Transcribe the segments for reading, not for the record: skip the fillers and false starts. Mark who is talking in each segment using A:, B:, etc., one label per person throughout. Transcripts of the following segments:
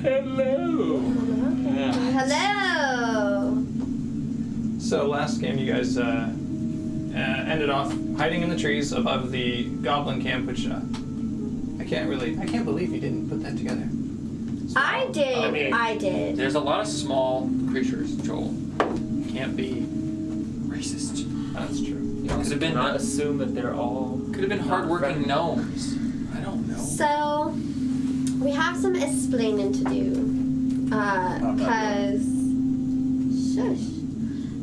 A: Hello.
B: Hello.
C: So last game you guys ended off hiding in the trees above the goblin camp, which I can't believe you didn't put that together.
B: I did. I did.
A: There's a lot of small creatures, Joel.
C: Can't be.
A: Racist.
C: That's true.
A: You know, could have been
D: not assume that they're all.
A: Could have been hardworking gnomes. I don't know.
B: So we have some explaining to do.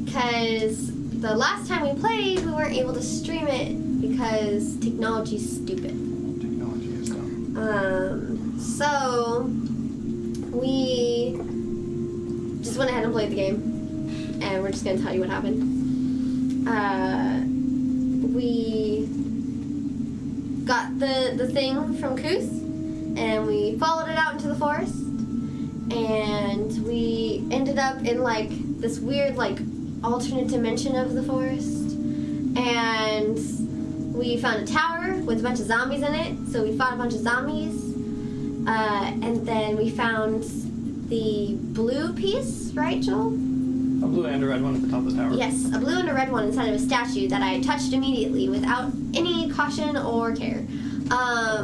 B: Because the last time we played, we weren't able to stream it because technology's stupid.
C: Technology is dumb.
B: So we just went ahead and played the game, and we're just gonna tell you what happened. We got the thing from Koos, and we followed it out into the forest, and we ended up in like this weird like alternate dimension of the forest, and we found a tower with a bunch of zombies in it, so we fought a bunch of zombies, and then we found the blue piece, right, Joel?
C: A blue and a red one at the top of the tower.
B: Yes, a blue and a red one inside of a statue that I touched immediately without any caution or care.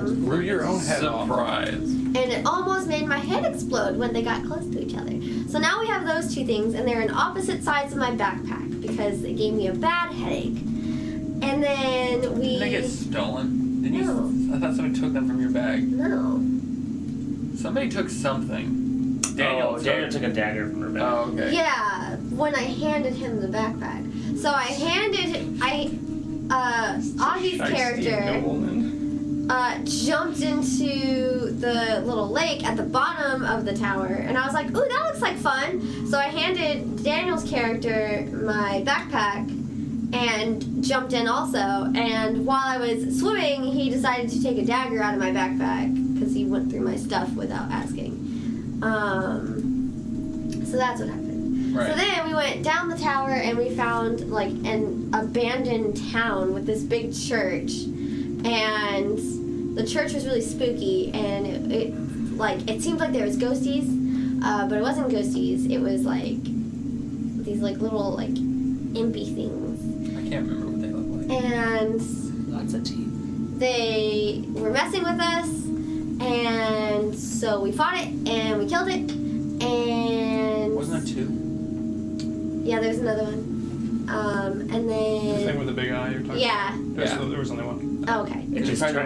C: Blew your own head off.
A: Surprise.
B: And it almost made my head explode when they got close to each other. So now we have those two things, and they're on opposite sides of my backpack because it gave me a bad headache. And then we...
A: Didn't they get stolen? Didn't
B: No.
A: you? I thought somebody took them from your bag.
B: No.
A: Somebody took something. Daniel
D: took a dagger from her bag.
A: Oh, okay.
B: Yeah, when I handed him the backpack. So I Auggie's character jumped into the little lake at the bottom of the tower, and I was like, ooh, that looks like fun. So I handed Daniel's character my backpack and jumped in also, and while I was swimming, he decided to take a dagger out of my backpack because he went through my stuff without asking. So that's what happened.
A: Right.
B: So then we went down the tower and we found like an abandoned town with this big church, and the church was really spooky, and it seemed like there was ghosties, but it wasn't ghosties. It was like these like little like impy things.
A: I can't remember what they look like.
B: And
D: Lots of teeth.
B: they were messing with us, and so we fought it and we killed it. And
A: Wasn't there two?
B: yeah, there's another one. And
C: The thing
B: then
C: with the big eye you're talking
B: yeah.
C: about? There was only one.
B: Oh, okay.
D: It just tried to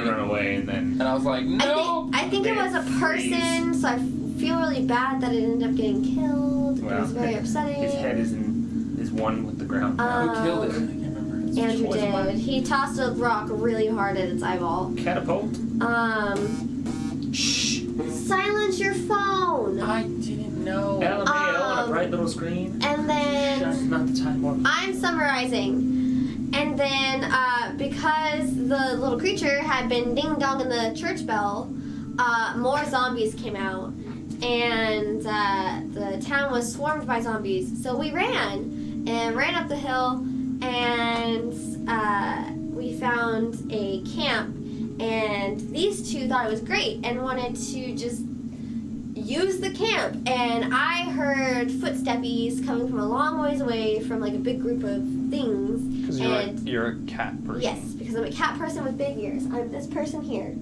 D: run away, and then.
A: And I was like, no!
B: I think it was a person, so I feel really bad that it ended up getting killed. It was very upsetting.
D: His head is one with the ground.
A: Who killed it? I can't remember.
B: Andrew
D: Poison
B: did.
D: bug?
B: He tossed a rock really hard at its eyeball.
D: Catapult.
A: Shh!
B: Silence your phone.
A: I didn't know.
D: LMAO on a bright little screen.
B: And then
D: That's not the time warp.
B: I'm summarizing. And then because the little creature had been ding-dong in the church bell, more zombies came out. And the town was swarmed by zombies. So we ran up the hill, and we found a camp. And these two thought it was great and wanted to just use the camp. And I heard footsteppies coming from a long ways away from like a big group of things.
C: Because you're a cat person.
B: Yes, because I'm a cat person with big ears. I'm this person here.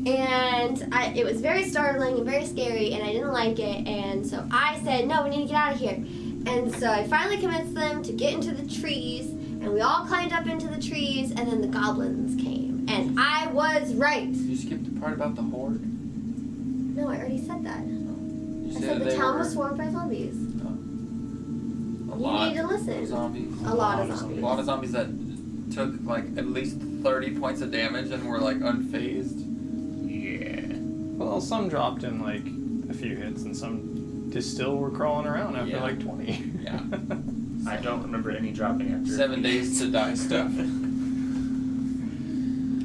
B: And it was very startling and very scary, and I didn't like it. And so I said, no, we need to get out of here. And so I finally convinced them to get into the trees, and we all climbed up into the trees, and then the goblins came. And I was right.
A: You skipped the part about the horde?
B: No, I already said that.
A: You
B: I said the
A: they
B: town
A: were
B: was swarmed by zombies.
A: a
B: You
A: lot
B: need to listen.
A: of zombies.
B: A lot of
A: A
B: zombies.
A: lot of zombies that took like at least 30 points of damage and were like unfazed.
D: Yeah.
C: Well, some dropped in like a few hits, and some just still were crawling around after like 20.
A: Yeah.
D: I don't remember any dropping after.
A: 7 days to die stuff.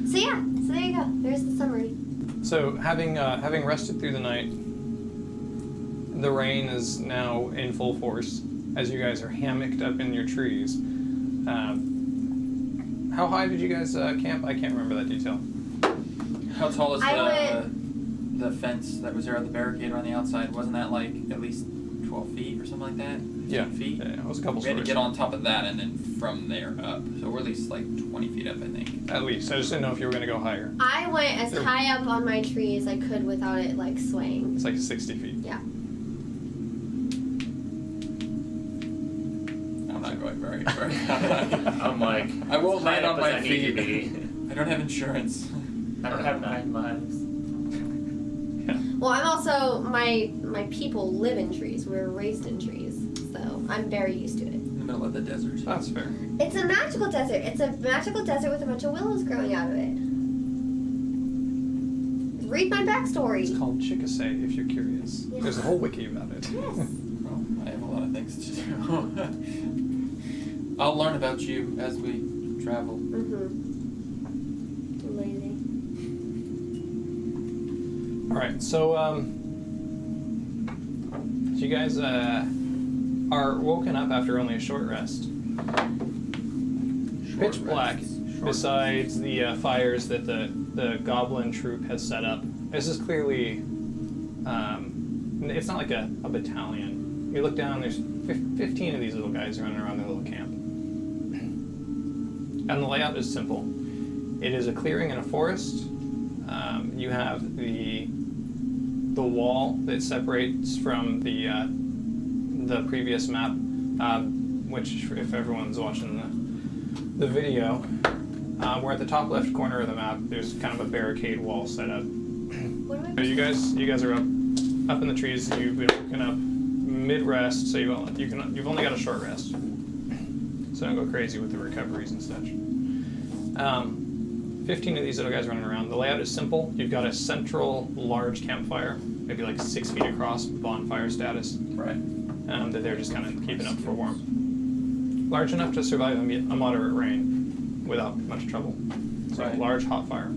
B: So yeah, so there you go. There's the summary.
C: So having rested through the night, the rain is now in full force as you guys are hammocked up in your trees. How high did you guys camp? I can't remember that detail.
A: How tall is
B: I
A: the the fence that was there, the barricade on the outside, wasn't that like at least 12 feet or something like that? 15
C: Yeah.
A: feet?
C: Yeah, it was a couple
A: We had to
C: stories.
A: get on top of that and then from there up. So we're at least like 20 feet up, I think.
C: At least. I just didn't know if you were going to go higher.
B: I went as high up on my tree as I could without it like swaying.
C: It's like 60 feet.
B: Yeah.
A: I'm not going very high.
D: I'm like,
A: I won't
D: high
A: land
D: up
A: on
D: as
A: my
D: I need to
A: feet.
D: be.
A: I don't have insurance.
D: I don't have 9 lives.
B: Well, I'm also my people live in trees. We're raised in trees, so I'm very used to it.
A: In the middle of the desert.
C: That's fair.
B: It's a magical desert. It's a magical desert with a bunch of willows growing out of it. Read my backstory.
C: It's called Chickasay, if you're curious.
B: Yeah.
C: There's a whole wiki about it.
B: Yes.
A: Well, I have a lot of things to do. I'll learn about you as we travel.
B: Lazy.
C: Alright, so, you guys, are woken up after only a short rest. Pitch black, besides the fires that the goblin troop has set up. This is clearly, it's not like a battalion. You look down, there's 15 of these little guys running around their little camp. And the layout is simple. It is a clearing in a forest. You have the wall that separates from the previous map, which if everyone's watching the video, we're at the top left corner of the map. There's kind of a barricade wall set up.
B: What am
C: So you guys are up in the trees. You've been woken up mid-rest, so you've only got a short rest. So don't go crazy with the recoveries and such. 15 of these little guys running around. The layout is simple. You've got a central large campfire, maybe like 6 feet across, bonfire status,
A: Right.
C: that they're just kind of keeping up for warmth. Large enough to survive a moderate rain without much trouble. So
A: Right.
C: large hot fire.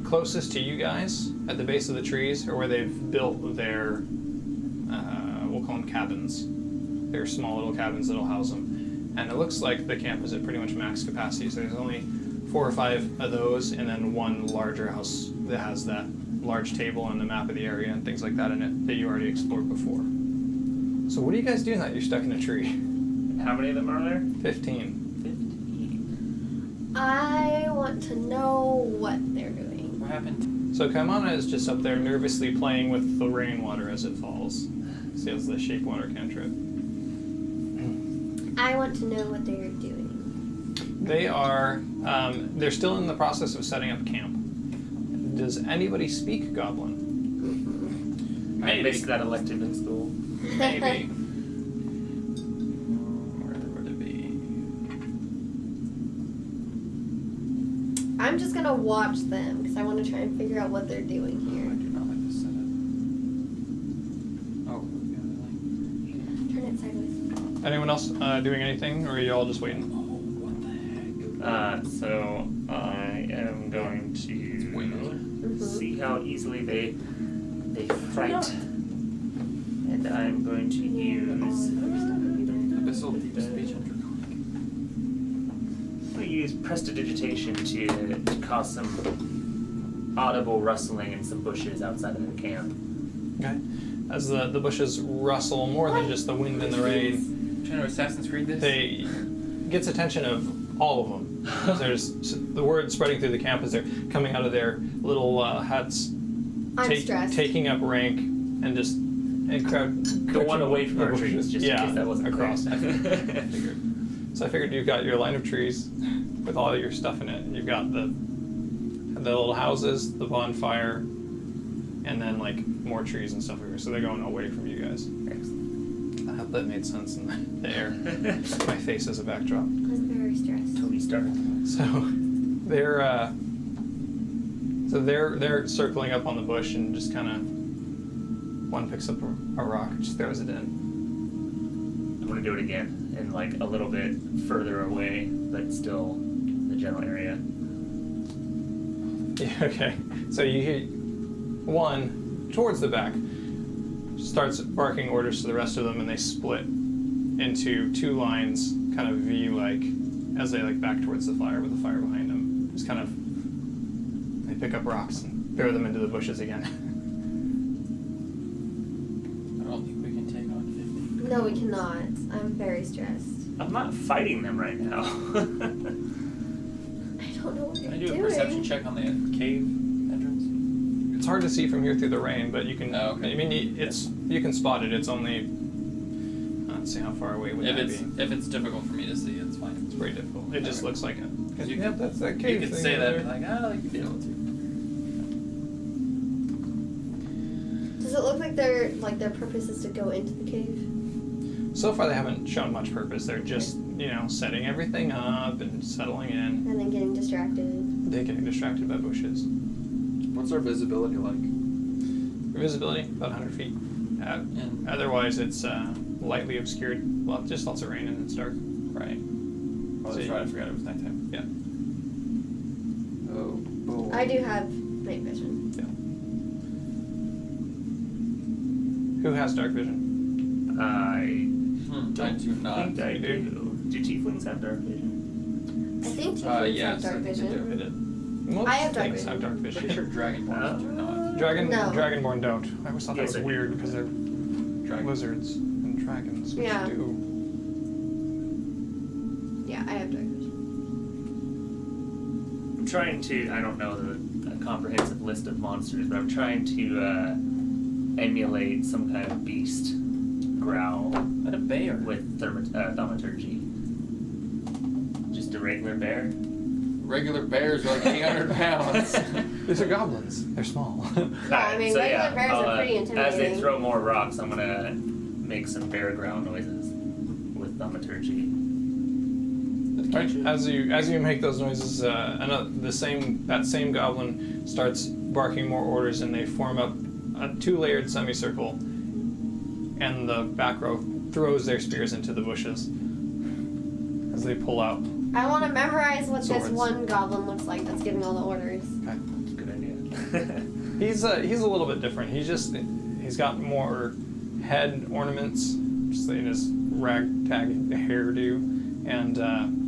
C: Closest to you guys, at the base of the trees, are where they've built their, we'll call them cabins. They're small little cabins that'll house them. And it looks like the camp is at pretty much max capacity, so there's only 4 or 5 of those, and then one larger house that has that large table and the map of the area and things like that in it that you already explored before. So what are you guys doing that you're stuck in a tree?
D: How many of them are there?
C: 15.
D: 15.
B: I want to know what they're doing.
A: What happened?
C: So Kaimana is just up there nervously playing with the rainwater as it falls. See, it's the shape water cantrip.
B: I want to know what they're doing.
C: They are, they're still in the process of setting up camp. Does anybody speak Goblin?
D: I missed that elective in school.
C: Maybe.
A: Where would it be?
B: I'm just gonna watch them because I want to try and figure out what they're doing
A: I
B: here.
A: do not like this setup. Oh, we got
B: Turn it sideways.
C: Anyone else doing anything, or are you all just waiting?
A: it like, oh, what the heck?
D: So I am going to see how easily they fight, and I'm going to use
A: Abyssal deep speech interconic.
D: I'm going to use prestidigitation to cause some audible rustling in some bushes outside of the camp.
C: Okay. As the bushes rustle more than just the wind and the rain,
A: Trying to Assassin's Creed this?
C: they gets attention of all of them. There's the word spreading through the camp as they're coming out of their little huts,
B: I'm stressed.
C: taking up rank, and just crowd.
D: The one away from
C: the
D: our trees,
C: bushes.
D: just
C: yeah,
D: in case that wasn't
C: across.
D: clear.
C: Figured. So I figured you've got your line of trees with all your stuff in it. You've got the little houses, the bonfire, and then like more trees and stuff over. So they're going away from you guys.
D: Excellent.
C: I hope that made sense in the air. My face as a backdrop.
B: I'm very stressed.
D: Tony Stark.
C: So they're circling up on the bush and just kind of one picks up a rock and just throws it in.
D: I'm going to do it again, and like a little bit further away, but still in the general area.
C: Yeah, okay. So you hear one towards the back starts barking orders to the rest of them, and they split into 2 lines, kind of V-like, as they like back towards the fire with the fire behind them. Just kind of, they pick up rocks and throw them into the bushes again.
A: I don't think we can take on 50.
B: No, we cannot. I'm very stressed.
D: I'm not fighting them right now.
B: I don't know what
A: Can
B: you're
A: I do
B: doing.
A: a perception check on the cave entrance?
C: It's hard to see from here through the rain, but you can.
A: Oh, okay.
C: I mean, you can spot it. It's only. Let's see how far away would that be.
A: If it's difficult for me to see, it's fine.
C: It's pretty difficult. It just looks like it.
A: Because you
C: Yep, that's that cave
A: You could
C: thing
A: say
C: over
A: that,
C: there.
A: and be like, you could be able to.
B: Does it look like their purpose is to go into the cave?
C: So far, they haven't shown much purpose. They're just, setting everything up and settling in.
B: And then getting distracted.
C: They're getting distracted by bushes.
A: What's our visibility like?
C: Visibility, about 100 feet.
A: And
C: Otherwise, it's lightly obscured. Well, just lots of rain and it's dark.
A: right. Oh,
C: So
A: that's
C: you-
A: right. I forgot it was nighttime.
C: Yeah.
A: Oh boy.
B: I do have night vision.
C: Yeah. Who has dark vision?
D: I
A: I do not.
D: think I
C: You
D: do.
C: do?
D: Do tieflings have dark vision?
B: I think tieflings
A: Yes,
B: have dark
A: I think they
B: vision.
A: do.
C: Most
B: I have dark
C: things have dark
A: Pretty sure
C: vision.
A: Dragonborns do not.
B: No.
C: Dragonborn don't. I always thought
D: Yes,
C: that
D: I
C: was
D: do.
C: weird because they're lizards and dragons, which
B: Yeah.
C: do.
B: Yeah, I have dark vision.
D: I'm trying to, I don't know a comprehensive list of monsters, but I'm trying to emulate some kind of beast growl
A: What a bear.
D: with thaumaturgy. Just a regular bear.
A: Regular bears are like 800 pounds.
C: These are goblins. They're small.
B: Yeah, I mean,
D: So,
B: regular bears
D: I'll,
B: are pretty
D: As they
B: intimidating.
D: throw more rocks, I'm gonna make some bear growl noises with thaumaturgy.
C: As you make those noises, that same goblin starts barking more orders, and they form up a 2-layered semicircle, and the back row throws their spears into the bushes as they pull out.
B: I want to memorize what
C: Swords.
B: this one goblin looks like that's giving all the orders.
C: Okay.
D: Good idea.
C: He's a little bit different. He's got more head ornaments, just in his ragtag hairdo, and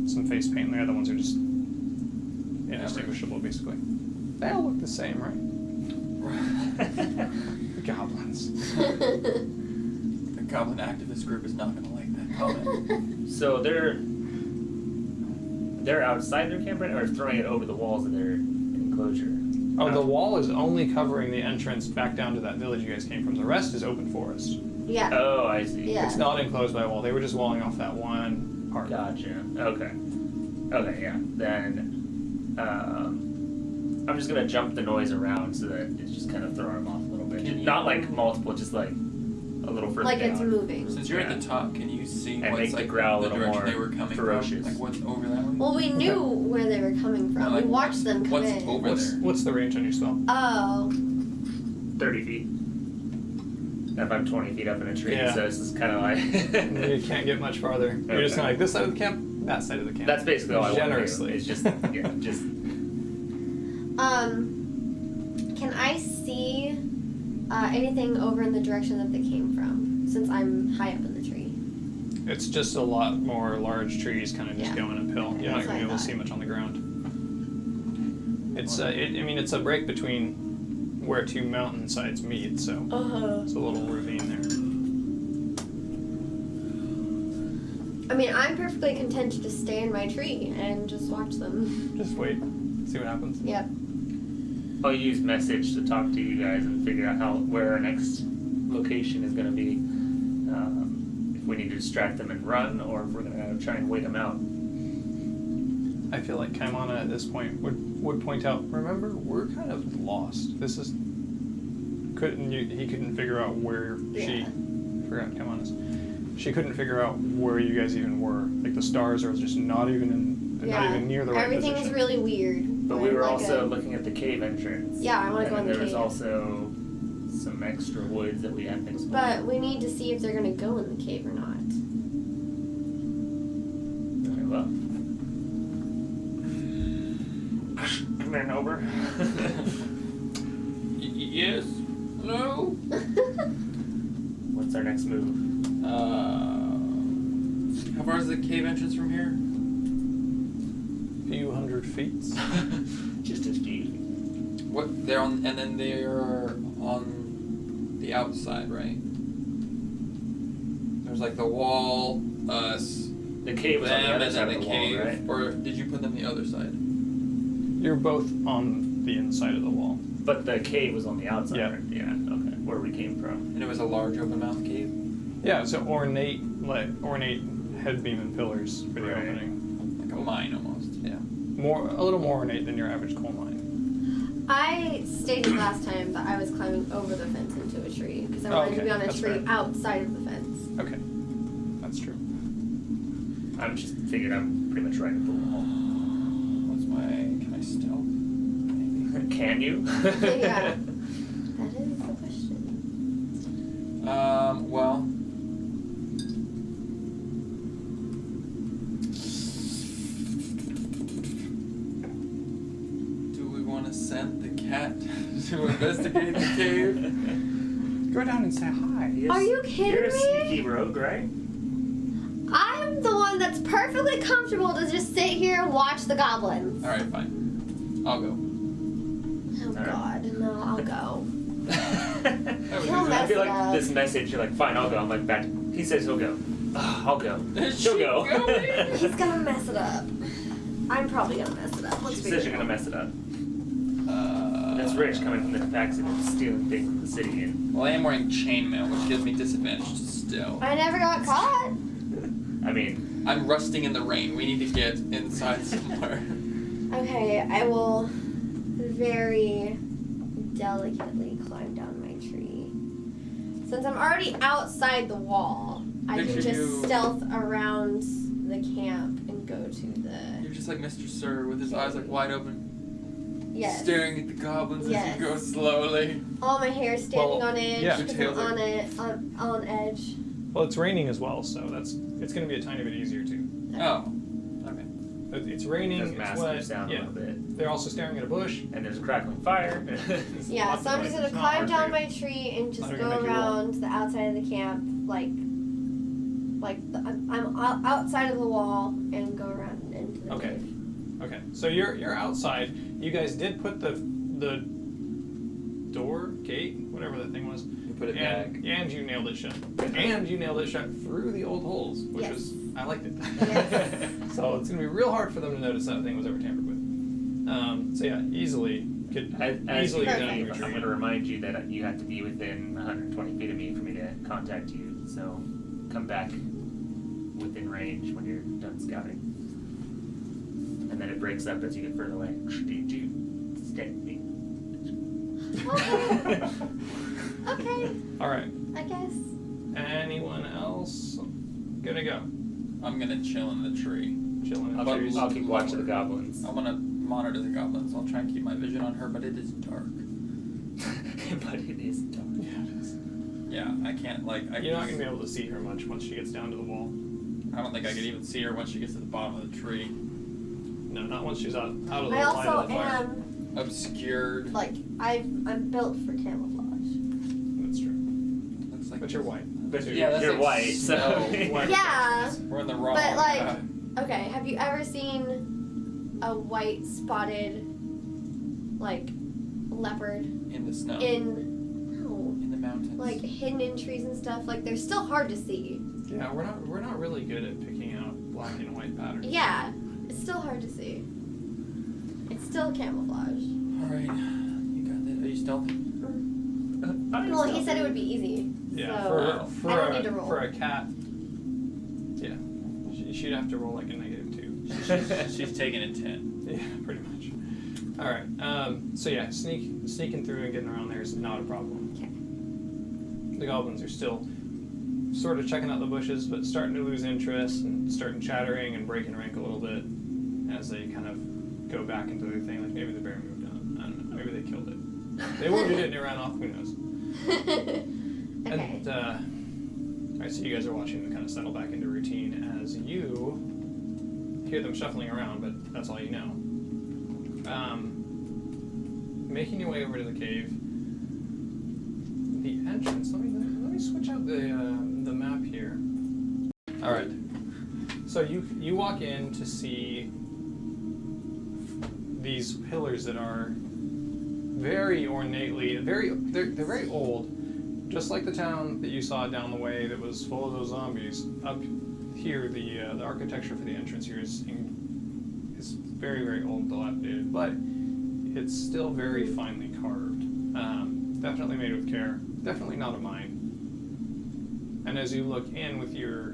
C: some face paint. The other ones are just indistinguishable, basically. They all look the same, right? Goblins.
A: The goblin activist group is not going to like that comment.
D: So they're outside their campground or throwing it over the walls of their enclosure?
C: Oh, the wall is only covering the entrance back down to that village you guys came from. The rest is open forest.
B: Yeah.
D: Oh, I see.
B: Yeah.
C: It's not enclosed by a wall. They were just walling off that one part.
D: Gotcha. Okay, yeah. Then I'm just gonna jump the noise around so that it's just kind of throwing them off a little bit.
A: Can you-
D: Not like multiple, just like a little further
B: Like
D: down.
B: it's moving.
A: Since you're at the top, can you see
D: And
A: what's
D: make the
A: like
D: growl a
A: the
D: little
A: direction
D: more
A: they were coming
D: ferocious.
A: from? Like what's over that way?
B: Well, we knew where they were coming from.
A: No, like,
B: we watched them come
A: what's
B: in.
A: over there?
C: What's the range on your spell?
B: Oh.
D: 30 feet. And if I'm 20 feet up in a tree,
C: Yeah.
D: so this is kind of like.
C: You can't get much farther. You're just
D: Okay.
C: kind of like this side of the camp, that side of the camp.
D: That's basically all I want to do.
C: Generously.
D: It's just, just.
B: Can I see anything over in the direction that they came from? Since I'm high up in the tree.
C: It's just a lot more large trees, kind of just
B: Yeah.
C: going uphill. You're not
B: That's
C: gonna be
B: what I
C: able to see
B: thought.
C: much on the ground. It's it's a break between where two mountainsides meet, so it's a little ravine there.
B: I mean, I'm perfectly content to just stay in my tree and just watch them.
C: Just wait, see what happens.
B: Yep.
D: I'll use message to talk to you guys and figure out where our next location is going to be. If we need to distract them and run, or if we're going to try and wait them out.
C: I feel like Kaimana at this point would point out, remember, we're kind of lost. He couldn't figure out where she, forgot Kaimana's. She couldn't figure out where you guys even were. Like the stars are just not even near the right
B: Everything
C: position.
B: is really weird.
D: But we were
B: Like
D: also
B: a-
D: looking at the cave entrance.
B: Yeah, I wanna go in the
D: there was
B: cave.
D: also some extra woods that we hadn't explored.
B: But we need to see if they're gonna go in the cave or not.
D: Very well. Come here, Nober.
A: Yes. Hello.
D: What's our next move?
A: How far is the cave entrance from here?
C: Few hundred feet.
D: Just a few.
A: What they're on, and then they're on the outside, right? There's like the wall, us,
D: The cave was on the
A: them,
D: other
A: and
D: side
A: then
D: of
A: the
D: the
A: cave.
D: wall, right?
A: Or did you put them the other side?
C: You're both on the inside of the wall.
D: But the cave was on the outside,
C: Yeah.
D: right? Yeah, okay. Where we came from.
A: And it was a large open mouth cave.
C: Yeah, so ornate head beam and pillars for the
D: Right.
C: opening.
A: Like a mine almost.
C: Yeah, a little more ornate than your average coal mine.
B: I stated last time that I was climbing over the fence into a tree because I wanted to be on a
C: That's
B: tree
C: fair.
B: outside of the fence.
C: Okay, that's true.
D: I'm just figured I'm pretty much right at the wall.
A: What's my? Can I stealth? Maybe.
D: Can you?
B: Yeah. That is the question.
A: Well. Do we want to send the cat to investigate the cave?
C: Go down and say hi.
D: Yes.
B: Are you kidding
D: You're a
B: me?
D: sneaky rogue, right?
B: I'm the one that's perfectly comfortable to just sit here and watch the goblins.
A: All right, fine. I'll go.
B: Oh
D: Alright.
B: God, no, I'll go. He'll
D: I
B: mess
D: feel
B: it
D: like
B: up.
D: this message, you're like, fine, I'll go. I'm like, back. He says he'll go. I'll go.
A: Is
D: She'll
A: she
D: go.
A: going?
B: He's gonna mess it up. I'm probably gonna mess it up. Let's
D: She
B: be
D: says you're
B: real.
D: gonna mess it up. That's rich coming from the capacity of stealing things from the city. And
A: Well, I am wearing chainmail, which gives me disadvantage to stealth.
B: I never got caught.
D: I mean,
A: I'm rusting in the rain. We need to get inside somewhere.
B: Okay, I will very delicately climb down my tree. Since I'm already outside the wall, I can
A: Picture
B: just
A: you-
B: stealth around the camp and go to
A: You're
B: the.
A: just like Mr. Sir with his eyes like wide open,
B: Yes.
A: staring at the goblins as
B: Yes.
A: you go slowly.
B: All my hair standing
C: Well,
B: on edge
C: yeah.
B: because
A: Tails
B: I'm
A: are-
B: on edge.
C: Well, it's raining as well, so it's going to be a tiny bit easier too.
A: Oh, okay.
C: It's
D: it
C: raining,
D: does
C: it's
D: mask
C: wet.
D: your sound a
C: Yeah,
D: little bit.
C: they're also staring at a bush.
D: And there's a crackling fire.
B: Yeah,
D: Lots
B: so
D: of
B: I'm just
D: noise.
B: gonna
C: It's not
B: climb
C: hard
B: down
C: for
B: my tree and just
C: Not
B: go
C: gonna make you roll.
B: around the outside of the camp, I'm outside of the wall and go around into the
C: Okay.
B: cave.
C: Okay, so you're outside. You guys did put the door, gate, whatever that thing was,
A: You put it back.
C: and you nailed it shut. And you nailed it shut through the old holes, which
B: Yes.
C: was I liked it.
B: Yes.
C: So it's gonna be real hard for them to notice that thing was ever tampered with. So yeah, easily could
D: As
C: easily
D: you
C: get down
D: leave,
C: your
D: I'm
C: tree.
D: going to remind you that you have to be within 120 feet of me for me to contact you. So come back within range when you're done scouting. And then it breaks up as you get further away. Did you stab me?
B: Okay,
C: All right.
B: I guess.
C: Anyone else gonna go?
A: I'm gonna chill in the tree.
C: Chilling.
D: I'll,
A: But
D: I'll keep watching the goblins.
A: I wanna monitor the goblins. I'll try and keep my vision on her, but it is dark.
D: But it is dark.
C: Yeah, it is.
A: Yeah, I can't
C: You're not gonna be able to see her much once she gets down to the wall.
A: I don't think I could even see her once she gets to the bottom of the tree.
C: No, not once she's out of the
B: I
C: light
B: also
C: of the fire.
B: am
A: Obscured.
B: I'm built for camouflage.
C: That's true.
A: Looks like
C: But you're white.
D: But
C: So
A: Yeah, that's
D: you're
A: like
D: white, so.
A: snow.
C: White.
B: Yeah,
A: We're in the wrong.
B: but like, okay, have you ever seen a white spotted like leopard
A: in the snow.
B: in
A: the mountains.
B: like hidden in trees and stuff? Like they're still hard to see.
C: Yeah, we're not really good at picking out black and white patterns.
B: Yeah, it's still hard to see. It's still camouflage.
A: All right, you got that. Are you stealthy?
B: Well, he said it would be easy.
C: Yeah,
B: So
C: for
B: I don't need to roll.
C: for a cat. Yeah, she'd have to roll like a -2.
A: She's taking a 10.
C: Yeah, pretty much. All right. So yeah, sneaking through and getting around there is not a problem.
B: Okay.
C: The goblins are still sort of checking out the bushes, but starting to lose interest and starting chattering and breaking rank a little bit as they kind of go back into their thing. Like maybe the bear moved on. I don't know. Maybe they killed it. They wounded it and it ran off. Who knows?
B: Okay.
C: And all right, so you guys are watching them kind of settle back into routine as you hear them shuffling around, but that's all you know. Making your way over to the cave, the entrance. Let me switch out the map here. All right. So you walk in to see these pillars that are very ornately, they're very old, just like the town that you saw down the way that was full of those zombies. Up here, the architecture for the entrance here is very, very old, dilapidated, but it's still very finely carved. Definitely made with care. Definitely not a mine. And as you look in with your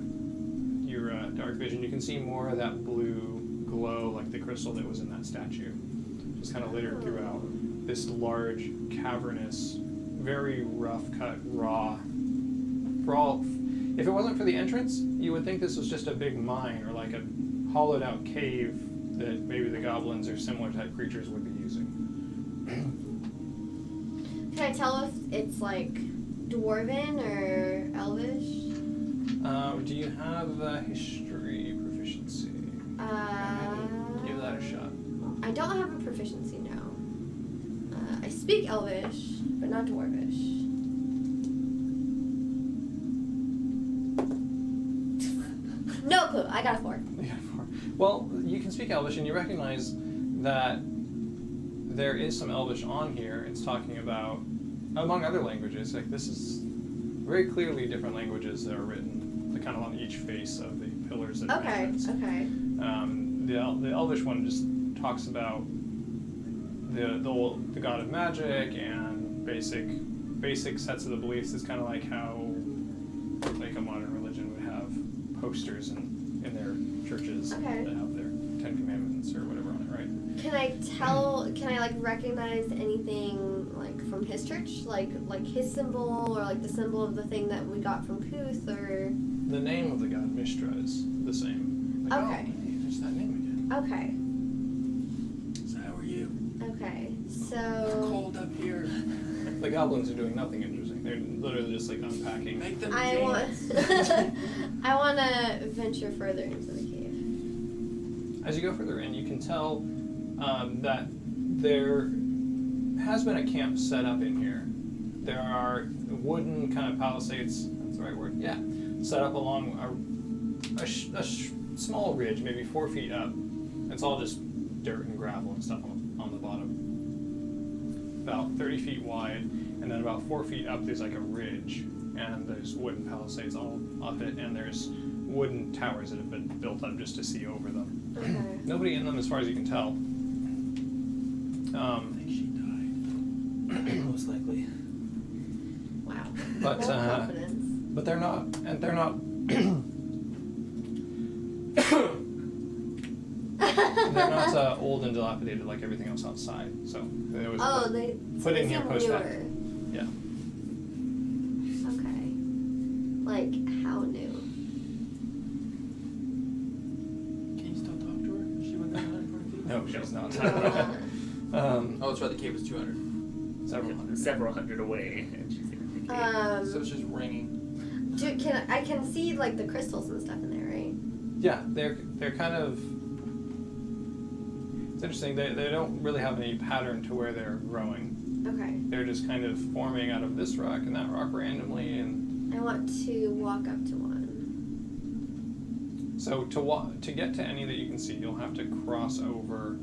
C: dark vision, you can see more of that blue glow, like the crystal that was in that statue, just kind of littered throughout this large, cavernous, very rough-cut, raw. If it wasn't for the entrance, you would think this was just a big mine or like a hollowed-out cave that maybe the goblins or similar type creatures would be using.
B: Can I tell if it's like dwarven or elvish?
C: Do you have history proficiency? Give that a shot.
B: I don't have a proficiency now. I speak elvish, but not dwarvish. No clue. I got a 4.
C: You got a 4. Well, you can speak Elvish, and you recognize that there is some Elvish on here. It's talking about, among other languages, like this is very clearly different languages that are written, kind of on each face of the pillars of the entrance.
B: Okay.
C: The Elvish one just talks about the god of magic and basic sets of the beliefs. Is kind of like how like a modern religion would have posters in their churches that have their 10 Commandments or whatever on it, right?
B: Can I like recognize anything like from his church? Like his symbol or like the symbol of the thing that we got from Kuth or?
C: The name of the god Mishra is the same. Like,
B: Okay.
C: Oh, hey, there's that name again.
B: Okay.
A: So how are you?
B: Okay.
A: It's
B: So.
A: cold up here.
C: The goblins are doing nothing interesting. They're literally just like unpacking.
A: Make them
B: I
A: dance.
B: I want to venture further into the cave.
C: As you go further in, you can tell that there has been a camp set up in here. There are wooden kind of palisades, that's the right word, yeah, set up along a small ridge, maybe 4 feet up. It's all just dirt and gravel and stuff on the bottom. About 30 feet wide, and then about 4 feet up there's like a ridge, and there's wooden palisades all up it, and there's wooden towers that have been built up just to see over them.
B: Okay.
C: Nobody in them as far as you can tell.
A: I think she died. Most likely.
B: Wow.
C: But,
B: No confidence.
C: But they're not they're not old and dilapidated like everything else outside. So there was
B: they
C: put in here
B: seem
C: post
B: newer.
C: fact. Yeah.
B: Okay. Like how new?
A: Can you still talk to her? Is she within 120 feet?
C: No, she's not.
B: Uh,
A: Oh, that's right. The cave was 200.
D: Several hundred away, and she's in the cave.
A: So it's just ringing.
B: I can see like the crystals and stuff in there, right?
C: Yeah, they're kind of. It's interesting. They don't really have any pattern to where they're growing.
B: Okay.
C: They're just kind of forming out of this rock and that rock randomly, and
B: I want to walk up to one.
C: so to get to any that you can see, you'll have to cross over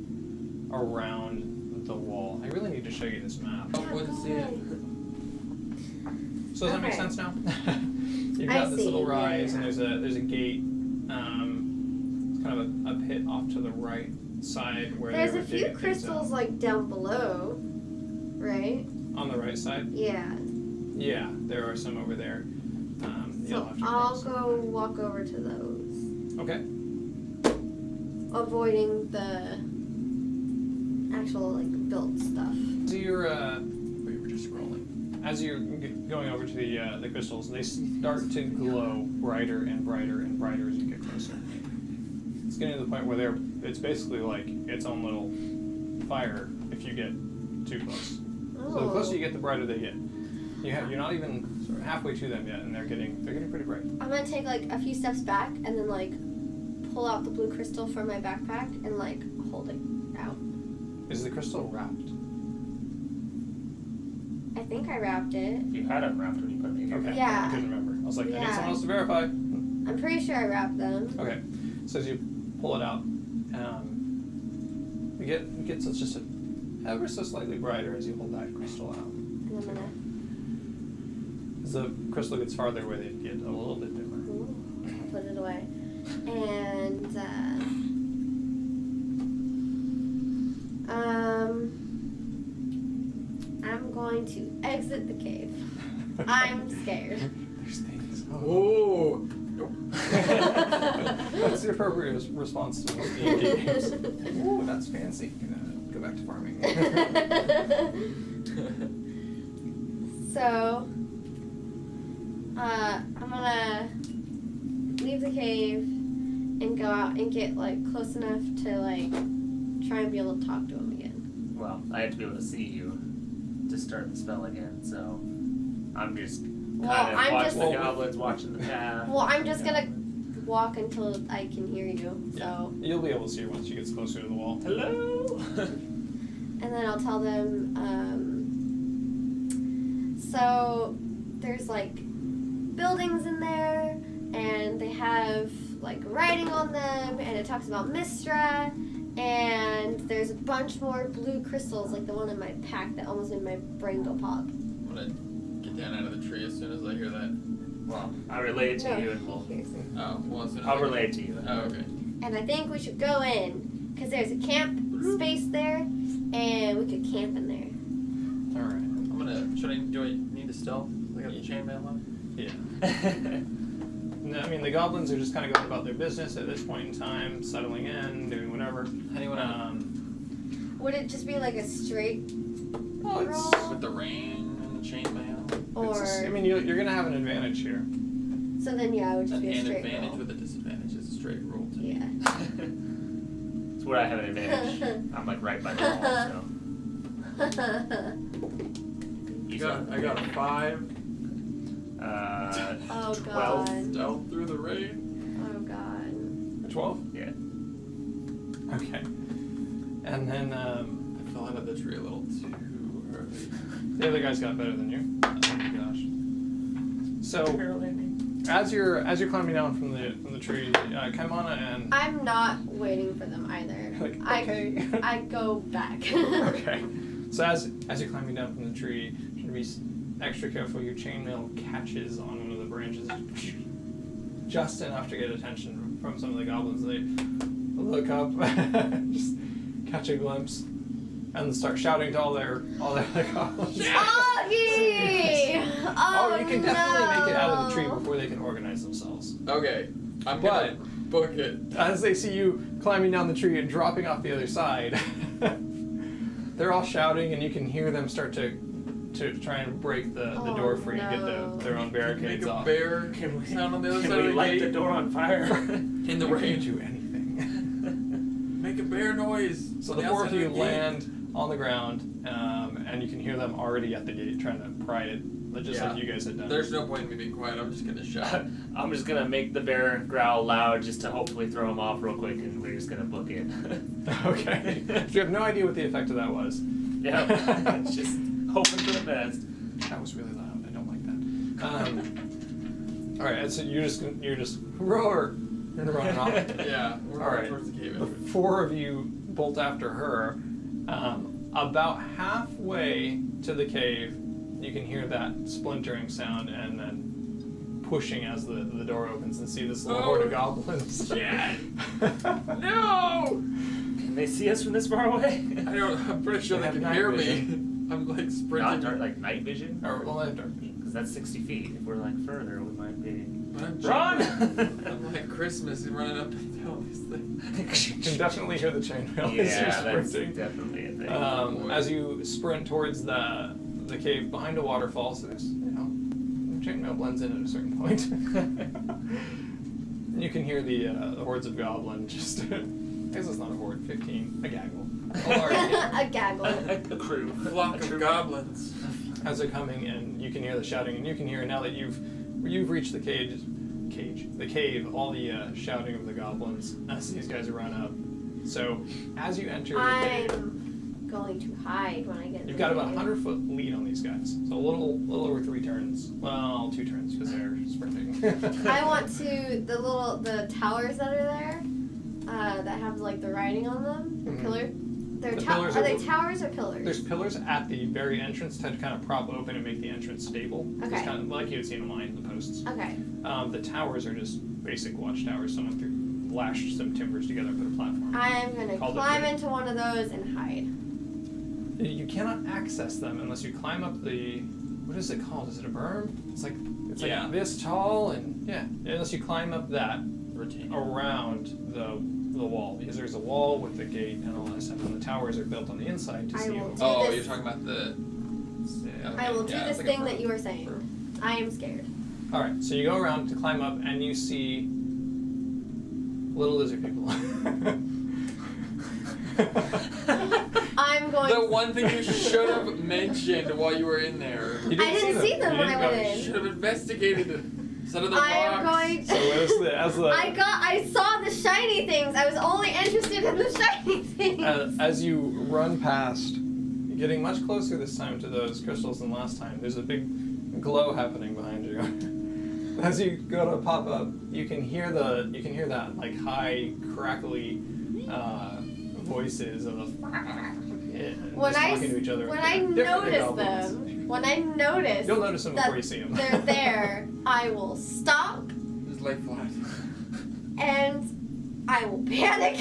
C: around the wall. I really need to show you this map.
A: Oh, wouldn't see it.
C: So does that make
B: Okay.
C: sense now? You've
B: I
C: got this
B: see,
C: little
B: yeah,
C: rise,
B: yeah.
C: and there's a gate. It's kind of a pit off to the right side where
B: There's
C: they
B: a
C: were
B: few
C: digging things
B: crystals
C: out.
B: like down below, right?
C: On the right side.
B: Yeah.
C: Yeah, there are some over there. You'll
B: So
C: have to
B: I'll
C: cross.
B: go walk over to those,
C: Okay.
B: avoiding the actual like built stuff.
C: So you're
A: We were just scrolling.
C: as you're going over to the crystals, they start to glow brighter and brighter and brighter as you get closer. It's getting to the point where it's basically like its own little fire if you get too close. So the closer you get, the brighter they get. You're not even sort of halfway to them yet, and they're getting pretty bright.
B: I'm gonna take like a few steps back and then like pull out the blue crystal from my backpack and like hold it out.
C: Is the crystal wrapped?
B: I think I wrapped it.
D: You had unwrapped when you put them in your
C: Okay.
D: backpack.
B: Yeah.
C: I couldn't remember. I was like, I need
B: Yeah.
C: someone else to verify.
B: I'm pretty sure I wrapped them.
C: Okay. So as you pull it out, it gets it's just a ever so slightly brighter as you hold that crystal out.
B: And I'm gonna.
C: As the crystal gets farther away, they get a little bit dimmer.
B: Ooh, I'll put it away. And I'm going to exit the cave. I'm scared.
C: There's things.
A: Oh.
C: That's the appropriate response to most D&D games. Ooh, that's fancy. Gonna go back to farming.
B: So, I'm gonna leave the cave and go out and get like close enough to like try and be able to talk to him again.
D: Well, I have to be able to see you to start the spell again, so I'm just
B: Well,
D: kind of
B: I'm
D: watching
B: just-
D: the goblins, watching the path.
B: Well, I'm just gonna walk until I can hear you. So,
C: You'll be able to see her once she gets closer to the wall.
D: Hello.
B: and then I'll tell them. So there's like buildings in there, and they have like writing on them, and it talks about Mistra, and there's a bunch more blue crystals, like the one in my pack that almost made my brain go pop.
A: I'm gonna get down out of the tree as soon as I hear that.
D: Well, I'll relay it to
B: No,
D: you, and we'll.
B: here's it.
A: Oh, well, as soon as
D: I'll
A: I
D: relay it to you.
A: Oh, okay.
B: And I think we should go in, because there's a camp space there, and we could camp in there.
C: Alright.
A: I'm gonna. Do I need to stealth? I got the chainmail on.
C: Yeah. No, I mean, the goblins are just kind of going about their business at this point in time, settling in, doing whatever.
A: Anyone
B: Would it just be like a straight
C: Oh, it's,
B: roll?
A: with the rain and the chainmail?
B: Or,
C: I mean, you're going to have an advantage here.
B: so then yeah, it would just
A: An
B: be a straight
A: advantage
B: roll.
A: with a disadvantage is a straight roll. To
B: Yeah.
D: It's where I have an advantage. I'm like right by the wall, so.
A: I got a 5.
B: Oh
D: 12.
B: god.
A: Stealth through the rain.
B: Oh god.
C: A 12?
D: Yeah.
C: Okay. And then
A: I fell out of the tree a little too early.
C: the other guys got better than you. Oh my gosh. So as you're climbing down from the tree, Kaimana and
B: I'm not waiting for them either.
C: like okay.
B: I go back.
C: Okay. So as you're climbing down from the tree, you should be extra careful. Your chainmail catches on one of the branches, just enough to get attention from some of the goblins. They look up, just catch a glimpse, and start shouting to all their goblins.
B: Augie!
C: Oh, you can definitely make it out of the tree
B: no.
C: before they can organize themselves.
A: Okay. I'm gonna book it.
C: As they see you climbing down the tree and dropping off the other side, they're all shouting, and you can hear them start to try and break the door free and get their own barricades
A: Make a
C: off.
A: bear
D: Can we
A: sound on the other
D: Can
A: side
D: we
A: of the
D: light
A: gate
D: the door on fire?
A: in the
C: You can't
A: rain.
C: do anything.
A: Make a bear noise.
C: So
A: on
C: the four of
A: outside
C: you
A: the gate.
C: land on the ground, and you can hear them already at the gate trying to pry it, just
A: Yeah.
C: like you guys had done.
A: There's no point in me being quiet. I'm just gonna shout.
D: I'm just gonna make the bear growl loud just to hopefully throw him off real quick, and we're just gonna book it.
C: Okay. So you have no idea what the effect of that was.
D: Yeah, just hoping for the best.
C: That was really loud. I don't like that. All right. So you're just roar. You're running off.
A: Yeah, we're
C: All
A: going
C: right.
A: towards the cave.
C: The four of you bolt after her. About halfway to the cave, you can hear that splintering sound and then pushing as the door opens and see this little horde of goblins.
A: Shit! No!
D: Can they see us from this far away?
A: I'm pretty sure
C: They
A: they
C: have
A: can
C: night
A: hear me.
C: vision.
A: I'm like
D: Not
A: sprinting.
D: dark, like night vision?
C: Or, well, I have dark vision.
D: Because that's 60 feet. If we're like further, we might be.
A: But I'm
D: Run!
A: I'm like Christmas and running up and down these things.
C: You can definitely hear the chainmail as
D: Yeah,
C: you're
D: that's
C: sprinting.
D: definitely a thing.
C: As you sprint towards the cave behind a waterfall, so there's, chainmail blends in at a certain point. You can hear the hordes of goblins just. I guess it's not a horde, 15, a gaggle. A large gaggle.
B: A gaggle.
D: a crew.
A: Flock
D: A
A: of
D: troop.
A: goblins.
C: As they're coming in, you can hear the shouting, and you can hear now that you've reached the cave, all the shouting of the goblins as these guys run up. So as you enter the cave,
B: I'm going to hide when I get.
C: you've got about 100-foot lead on these guys. So a little over 3 turns. Well, 2 turns because they're sprinting.
B: I want to the towers that are there, that have like the writing on them, the
C: Mhm.
B: pillar. They're
C: The pillars
B: are
C: are-
B: they towers or pillars?
C: There's pillars at the very entrance to kind of prop open and make the entrance stable.
B: Okay.
C: Just kind of like you would see in a mine, the posts.
B: Okay.
C: The towers are just basic watchtowers. Someone lashed some timbers together and put a platform.
B: I'm gonna
C: Called it
B: climb
C: good.
B: into one of those and hide.
C: You cannot access them unless you climb up the. What is it called? Is it a berm? It's like
A: Yeah.
C: this tall and yeah. Unless you climb up that
A: Routine.
C: around the wall, because there's a wall with the gate and all that stuff, and the towers are built on the inside to
B: I
C: see
B: will
C: over.
B: do
A: Oh,
B: this.
A: you're talking about the.
B: I will do
A: yeah,
B: this
A: it's like a
B: thing that
A: berm.
B: you were saying. I am scared.
C: All right, so you go around to climb up, and you see little lizard people.
B: I'm going.
A: The one thing you should have mentioned while you were in there.
C: You
B: I didn't see them
C: You
B: when
C: didn't
B: I
C: go-
B: went
A: You
B: in.
A: should have investigated some of the
B: I am
A: rocks.
B: going.
C: So as the
B: I saw the shiny things. I was only interested in the shiny things.
C: as you run past, getting much closer this time to those crystals than last time, there's a big glow happening behind you. As you go to pop up, you can hear that like high crackly voices of
B: When I
C: talking to each other.
B: when I
C: Different
B: notice
C: goblins.
B: them, when I notice
C: You'll notice them
B: that
C: before you see them.
B: they're there, I will stop
A: Just lay flat.
B: and I will panic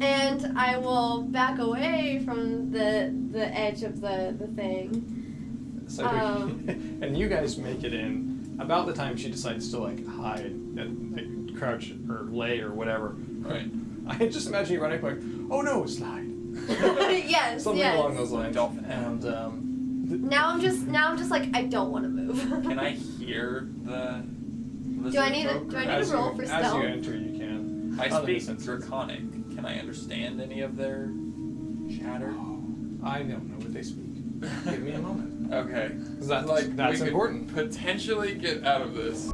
B: and I will back away from the edge of the thing.
C: So, and you guys make it in about the time she decides to like hide and like, crouch or lay or whatever.
A: Right.
C: I just imagine you running like, oh no, slide.
B: Yes,
C: Something
B: yes.
C: along those lines.
A: Dolphin.
C: And
B: Now I'm just like I don't want to move.
A: Can I hear the?
B: Do I need a-
A: lizard
B: do I
A: folk?
B: need to roll for
C: as
B: stealth?
C: you enter, you can.
A: I
C: Other
A: speak
C: than sense-
A: Draconic. Can I understand any of their chatter?
C: Oh, I don't know what they speak. Give me a moment.
A: Okay.
C: 'Cause that's
A: we could
C: important.
A: Potentially get out of this.